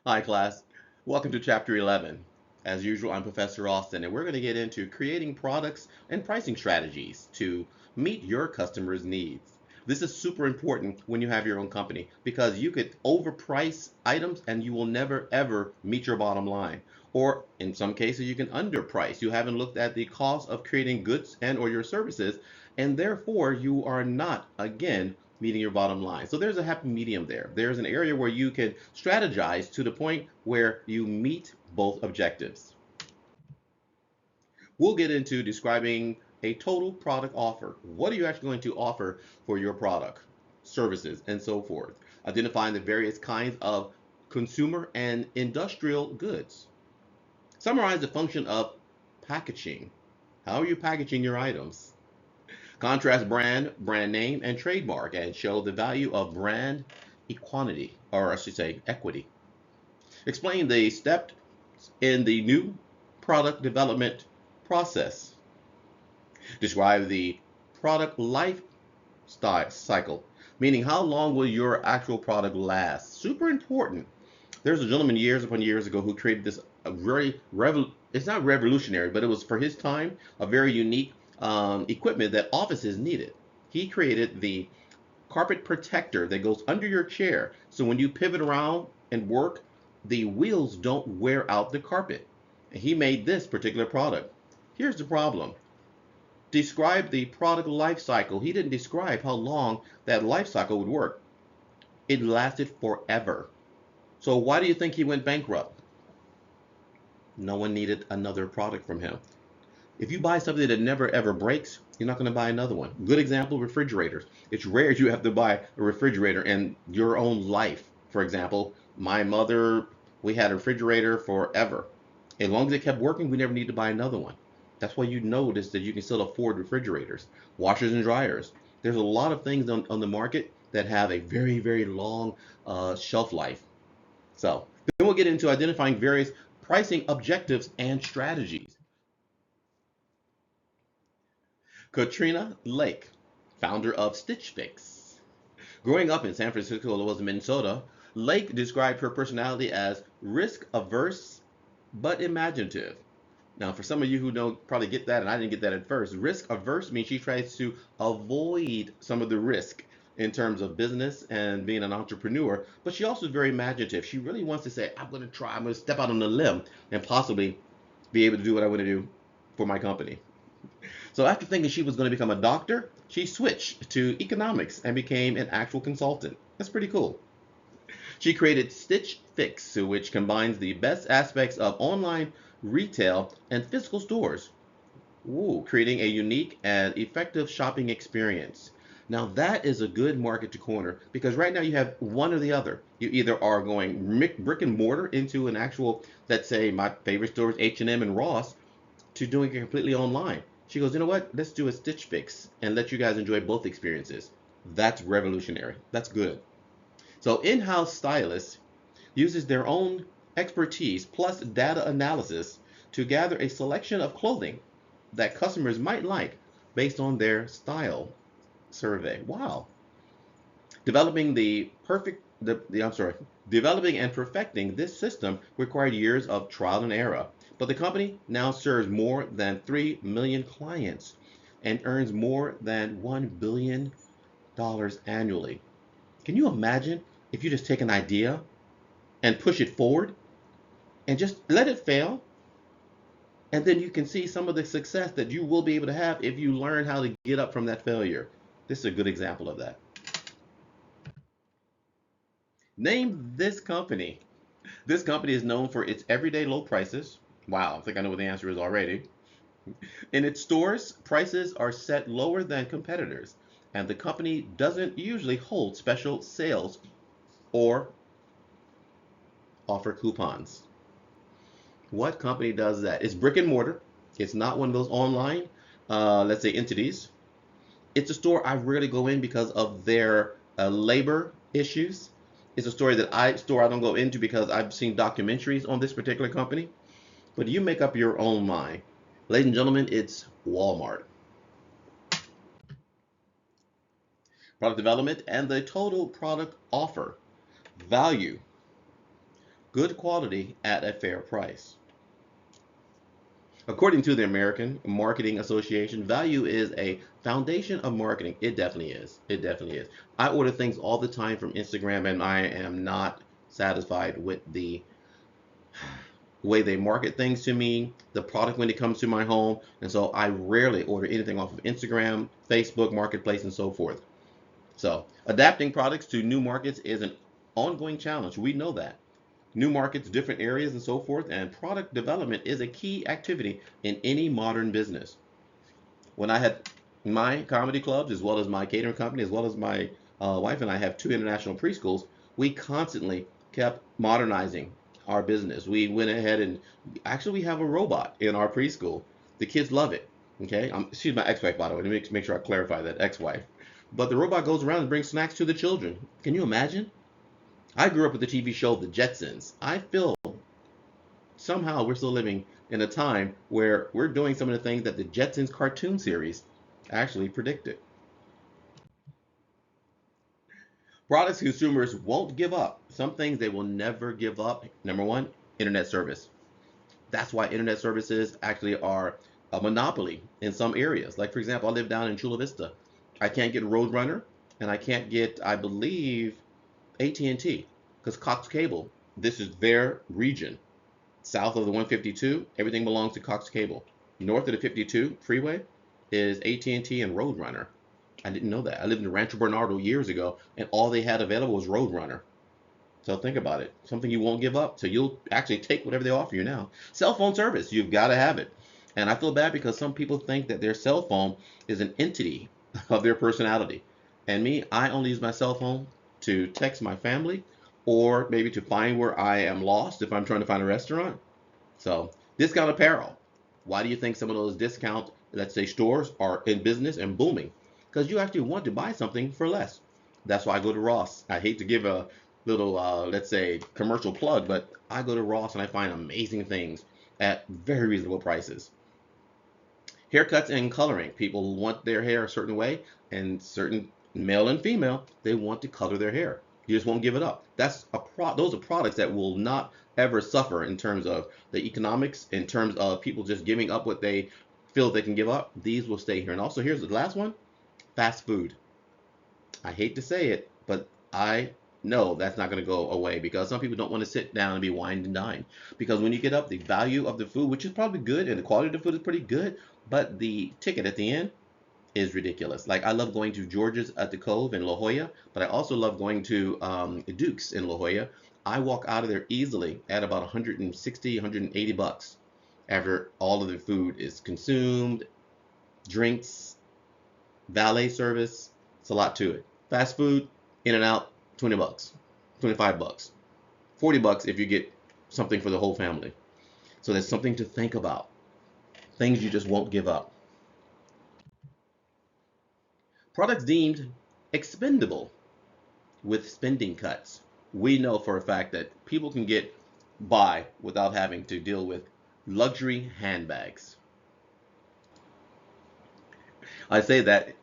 Hi, class. Welcome to Chapter 11. As usual, I'm Professor Alston, and we're going to get into creating products and pricing strategies to meet your customers' needs. This is super important when you have your own company because you could overprice items and you will never ever meet your bottom line. Or in some cases, you can underprice. You haven't looked at the cost of creating goods and or your services, and therefore you are not, again, meeting your bottom line. So there's a happy medium there. There's an area where you can strategize to the point where you meet both objectives. We'll get into describing a total product offer. What are you actually going to offer for your product, services, and so forth? Identifying the various kinds of consumer and industrial goods. Summarize the function of packaging. How are you packaging your items? Contrast brand, brand name, and trademark and show the value of brand equity, or I should say equity. Explain the steps in the new product development process. Describe the product life cycle, meaning how long will your actual product last. Super important. There's a gentleman years upon years ago who created this it's not revolutionary, but it was for his time a very unique equipment that offices needed. He created the carpet protector that goes under your chair. So when you pivot around and work, the wheels don't wear out the carpet. And he made this particular product. Here's the problem. Describe the product life cycle. He didn't describe how long that life cycle would work. It lasted forever. So why do you think he went bankrupt? No one needed another product from him. If you buy something that never ever breaks, you're not going to buy another one. Good example, refrigerators. It's rare you have to buy a refrigerator in your own life. For example, my mother, we had a refrigerator forever. As long as it kept working, we never need to buy another one. That's why you notice that you can still afford refrigerators, washers and dryers. There's a lot of things on the market that have a very, very long shelf life. So then we'll get into identifying various pricing objectives and strategies. Katrina Lake, founder of Stitch Fix. Growing up in San Francisco, as well as Minnesota, Lake described her personality as risk averse but imaginative. Now, for some of you who don't probably get that, and I didn't get that at first, risk averse means she tries to avoid some of the risk in terms of business and being an entrepreneur, but she also is very imaginative. She really wants to say, I'm going to try, I'm going to step out on a limb and possibly be able to do what I want to do for my company. So after thinking she was going to become a doctor, she switched to economics and became an actual consultant. That's pretty cool. She created Stitch Fix, which combines the best aspects of online retail and physical stores. Ooh, creating a unique and effective shopping experience. Now that is a good market to corner because right now you have one or the other. You either are going brick and mortar into an actual, let's say my favorite stores H&M and Ross, to doing it completely online. She goes, you know what? Let's do a Stitch Fix and let you guys enjoy both experiences. That's revolutionary. That's good. So in-house stylists uses their own expertise plus data analysis to gather a selection of clothing that customers might like based on their style survey. Wow. Developing the perfect the I'm sorry, developing and perfecting this system required years of trial and error. But the company now serves more than 3 million clients and earns more than $1 billion annually. Can you imagine if you just take an idea and push it forward and just let it fail? And then you can see some of the success that you will be able to have if you learn how to get up from that failure. This is a good example of that. Name this company. This company is known for its everyday low prices. Wow, I think I know what the answer is already. In its stores, prices are set lower than competitors, and the company doesn't usually hold special sales or offer coupons. What company does that? It's brick and mortar. It's not one of those online, let's say, entities. It's a store I rarely go in because of their labor issues. It's a store I don't go into because I've seen documentaries on this particular company. But you make up your own mind. Ladies and gentlemen, it's Walmart. Product development and the total product offer. Value. good quality at a fair price. According to the American Marketing Association, value is a foundation of marketing. It definitely is. It definitely is. I order things all the time from Instagram, and I am not satisfied with the way they market things to me, the product when it comes to my home, and so I rarely order anything off of Instagram, Facebook, Marketplace, and so forth. So, adapting products to new markets is an ongoing challenge. We know that. New markets, different areas, and so forth, and product development is a key activity in any modern business. When I had my comedy clubs, as well as my catering company, as well as my wife and I have two international preschools, we constantly kept modernizing our business. We went ahead and actually we have a robot in our preschool. The kids love it. Okay, she's my ex-wife, by the way. Let me make sure I clarify that, ex-wife. But the robot goes around and brings snacks to the children. Can you imagine? I grew up with the TV show The Jetsons. I feel somehow we're still living in a time where we're doing some of the things that the Jetsons cartoon series actually predicted. Products consumers won't give up. Some things they will never give up. Number one, internet service. That's why internet services actually are a monopoly in some areas. Like, for example, I live down in Chula Vista. I can't get Roadrunner, and I can't get, I believe, AT&T, because Cox Cable, this is their region. South of the 152, everything belongs to Cox Cable. North of the 52 freeway is AT&T and T and Roadrunner. I didn't know that. I lived in Rancho Bernardo years ago, and all they had available was Roadrunner. So think about it. Something you won't give up. So you'll actually take whatever they offer you now. Cell phone service, you've got to have it. And I feel bad because some people think that their cell phone is an entity of their personality. And me, I only use my cell phone to text my family or maybe to find where I am lost if I'm trying to find a restaurant. So, discount apparel. Why do you think some of those discount, let's say, stores are in business and booming? Because you actually want to buy something for less. That's why I go to Ross. I hate to give a little, let's say, commercial plug, but I go to Ross and I find amazing things at very reasonable prices. Haircuts and coloring. People want their hair a certain way, and certain male and female, they want to color their hair. You just won't give it up. Those are products that will not ever suffer in terms of the economics, in terms of people just giving up what they feel they can give up. These will stay here. And also, here's the last one: fast food. I hate to say it, but I know that's not going to go away because some people don't want to sit down and be wined and dined. Because when you get up, the value of the food, which is probably good, and the quality of the food is pretty good, but the ticket at the end is ridiculous. Like, I love going to George's at the Cove in La Jolla, but I also love going to Duke's in La Jolla. I walk out of there easily at about 160, 180 bucks after all of the food is consumed, drinks, valet service. It's a lot to it. Fast food, in and out, 20 bucks, 25 bucks, 40 bucks if you get something for the whole family. So there's something to think about. Things you just won't give up. Products deemed expendable with spending cuts. We know for a fact that people can get by without having to deal with luxury handbags. I say that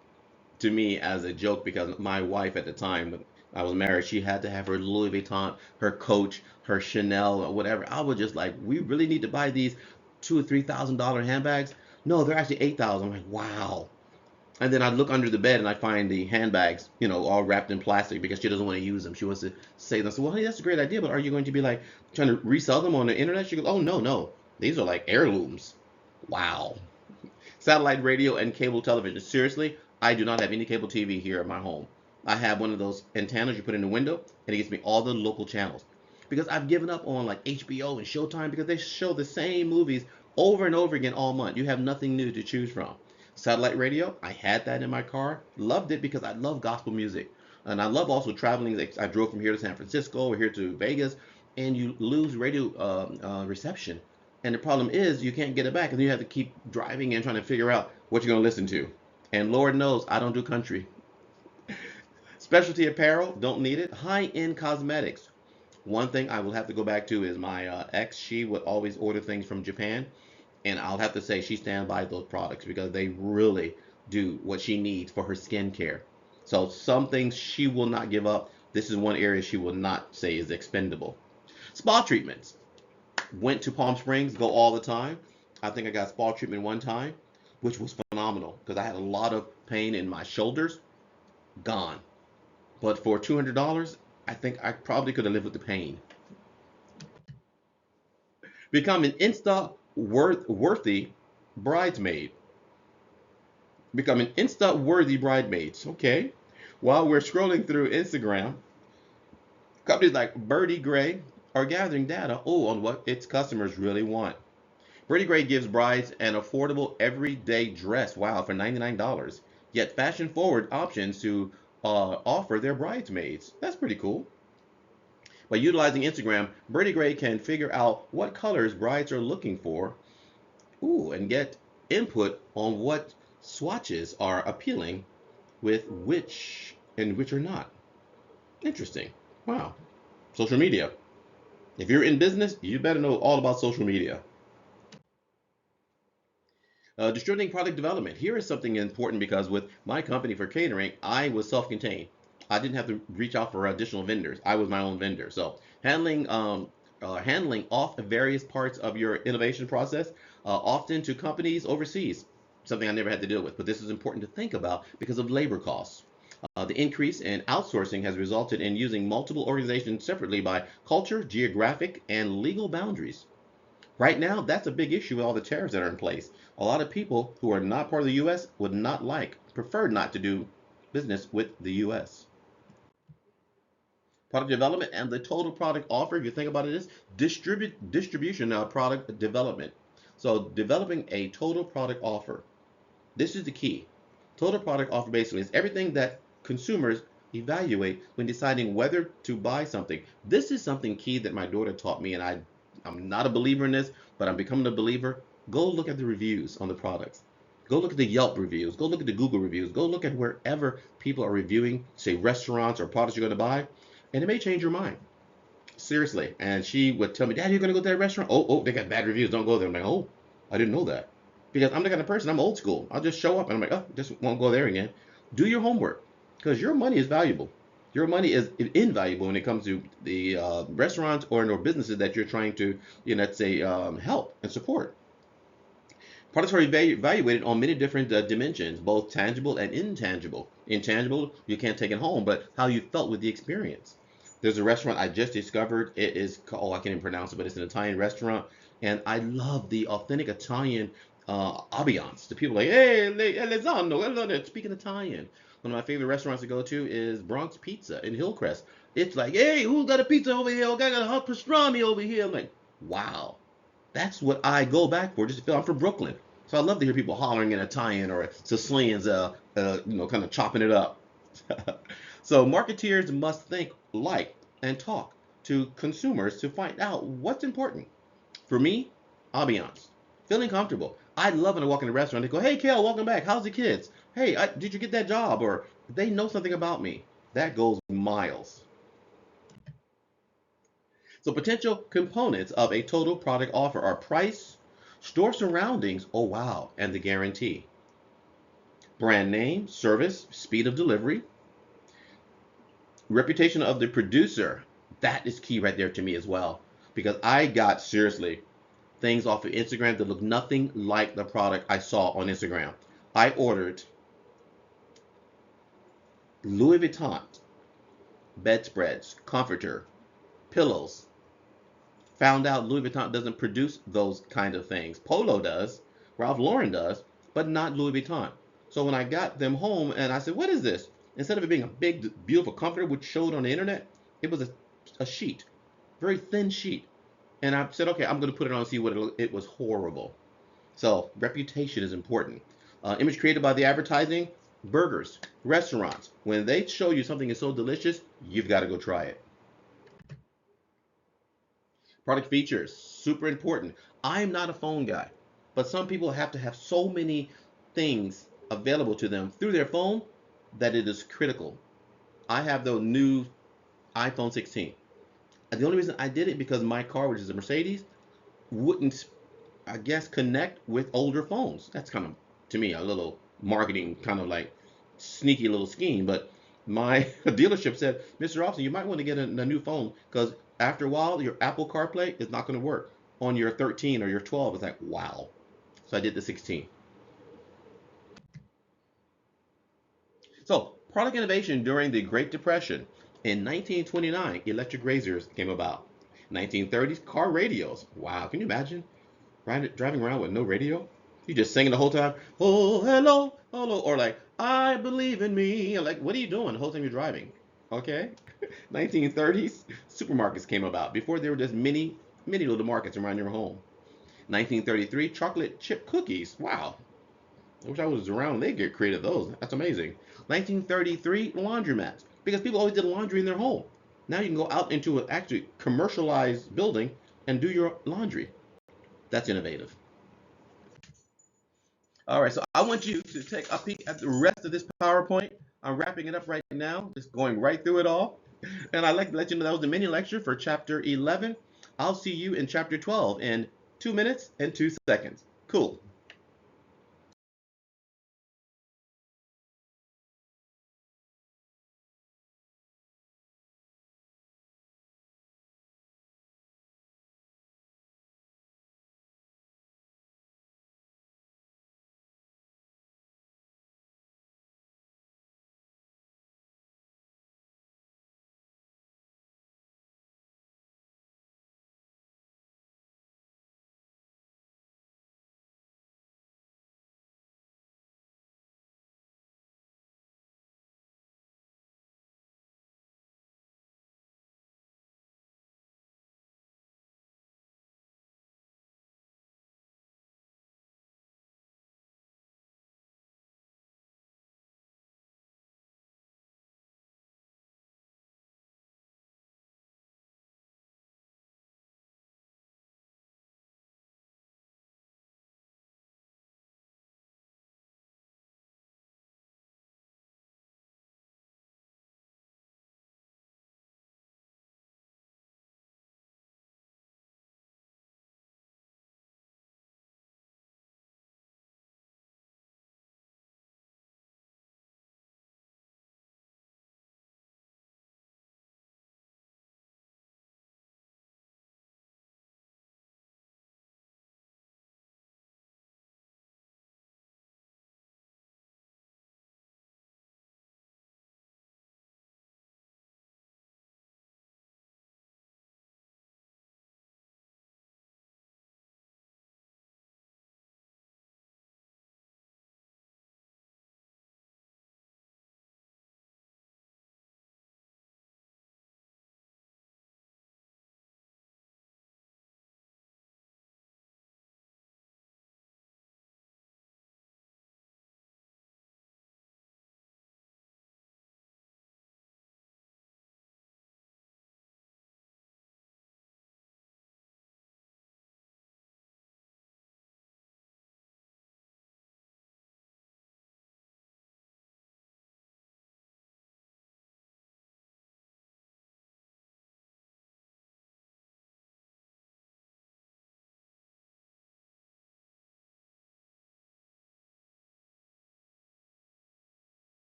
to me as a joke because my wife at the time when I was married, she had to have her Louis Vuitton, her Coach, her Chanel, or whatever. I was just like, we really need to buy these $2,000 or $3,000 handbags. No, they're actually 8,000. I'm like, wow. And then I look under the bed and I find the handbags, all wrapped in plastic because she doesn't want to use them. She wants to save them. So, well, hey, that's a great idea, but are you going to be like trying to resell them on the internet? She goes, oh, no, no. These are like heirlooms. Wow. Satellite radio and cable television. Seriously, I do not have any cable TV here at my home. I have one of those antennas you put in the window, and it gives me all the local channels. Because I've given up on like HBO and Showtime because they show the same movies over and over again all month. You have nothing new to choose from. Satellite radio, I had that in my car. Loved it because I love gospel music. And I love also traveling. I drove from here to San Francisco or here to Vegas, and you lose radio reception. And the problem is you can't get it back, and you have to keep driving and trying to figure out what you're going to listen to. And Lord knows I don't do country. Specialty apparel, don't need it. High-end cosmetics. One thing I will have to go back to is my ex. She would always order things from Japan, and I'll have to say she stands by those products because they really do what she needs for her skincare. So some things she will not give up. This is one area she will not say is expendable. Spa treatments. Went to Palm Springs, go all the time. I think I got spa treatment one time, which was phenomenal because I had a lot of pain in my shoulders, gone. But for $200, I think I probably could have lived with the pain. Become an worthy bridesmaid. Become an worthy bridesmaid. Okay. While we're scrolling through Instagram, companies like Birdie Gray are gathering data on what its customers really want. Birdie Gray gives brides an affordable everyday dress, wow, for $99, yet fashion forward options to offer their bridesmaids. That's pretty cool. By utilizing Instagram, Birdie Gray can figure out what colors brides are looking for, and get input on what swatches are appealing with which are not. Interesting. Wow. Social media. If you're in business, you better know all about social media. Distributing product development. Here is something important because with my company for catering, I was self-contained. I didn't have to reach out for additional vendors. I was my own vendor. So handling off various parts of your innovation process, often to companies overseas, something I never had to deal with. But this is important to think about because of labor costs. The increase in outsourcing has resulted in using multiple organizations separately by culture, geographic, and legal boundaries. Right now, that's a big issue with all the tariffs that are in place. A lot of people who are not part of the U.S. prefer not to do business with the U.S. Product development and the total product offer, if you think about it, is distribution product development. So developing a total product offer. This is the key. Total product offer basically is everything that consumers evaluate when deciding whether to buy something. This is something key that my daughter taught me, and I'm not a believer in this, but I'm becoming a believer. Go look at the reviews on the products. Go look at the Yelp reviews. Go look at the Google reviews. Go look at wherever people are reviewing, say, restaurants or products you're going to buy, and it may change your mind. Seriously. And she would tell me, Dad, you're going to go to that restaurant? Oh, they got bad reviews. Don't go there. I'm like, oh, I didn't know that. Because I'm the kind of person, I'm old school. I'll just show up and I'm like, oh, just won't go there again. Do your homework because your money is valuable. Your money is invaluable when it comes to the restaurants or businesses that you're trying to, let's say, help and support. Products are evaluated on many different dimensions, both tangible and intangible. Intangible, you can't take it home, but how you felt with the experience. There's a restaurant I just discovered. It is called, I can't even pronounce it, but it's an Italian restaurant. And I love the authentic Italian ambiance. The people are like, hey, Alessandro, speaking Italian. One of my favorite restaurants to go to is Bronx Pizza in Hillcrest. It's like, hey, who's got a pizza over here? Oh, I got a hot pastrami over here. I'm like, wow. That's what I go back for just to feel I'm from Brooklyn. So I love to hear people hollering in Italian or Sicilians, kind of chopping it up. So marketeers must think like and talk to consumers to find out what's important. For me, ambiance, feeling comfortable. I love when I walk in a restaurant. They go, "Hey, Kale, welcome back. How's the kids? Hey, did you get that job?" Or they know something about me. That goes miles. So potential components of a total product offer are price, store surroundings, oh wow, and the guarantee. Brand name, service, speed of delivery, reputation of the producer. That is key right there to me as well. Because I got, seriously, things off of Instagram that look nothing like the product I saw on Instagram. I ordered Louis Vuitton bedspreads, comforter, pillows. Found out Louis Vuitton doesn't produce those kind of things. Polo does, Ralph Lauren does, but not Louis Vuitton. So when I got them home and I said, what is this? Instead of it being a big, beautiful comforter, which showed on the internet, it was a sheet, very thin sheet. And I said, okay, I'm going to put it on and see what it was horrible. So reputation is important. Image created by the advertising, burgers, restaurants. When they show you something is so delicious, you've got to go try it. Product features, super important. I'm not a phone guy, but some people have to have so many things available to them through their phone that it is critical. I have the new iPhone 16. And the only reason I did it because my car, which is a Mercedes, wouldn't, I guess, connect with older phones. That's kind of, to me, a little marketing kind of like sneaky little scheme. But my dealership said, Mr. Alston, you might want to get a new phone because After a while, your Apple CarPlay is not going to work. On your 13 or your 12, it's like, wow. So I did the 16. So, product innovation during the Great Depression. In 1929, electric razors came about. 1930s, car radios. Wow, can you imagine driving around with no radio? You just singing the whole time, oh, hello, hello, or like, I believe in me. Like, what are you doing the whole time you're driving? Okay. 1930s, supermarkets came about. Before, there were just many little markets around your home. 1933, chocolate chip cookies. Wow. I wish I was around. They get created those. That's amazing. 1933, laundromats. Because people always did laundry in their home. Now you can go out into an actually commercialized building and do your laundry. That's innovative. All right, so I want you to take a peek at the rest of this PowerPoint. I'm wrapping it up right now, just going right through it all. And I'd like to let you know that was the mini lecture for chapter 11. I'll see you in chapter 12 in 2 minutes and 2 seconds. Cool.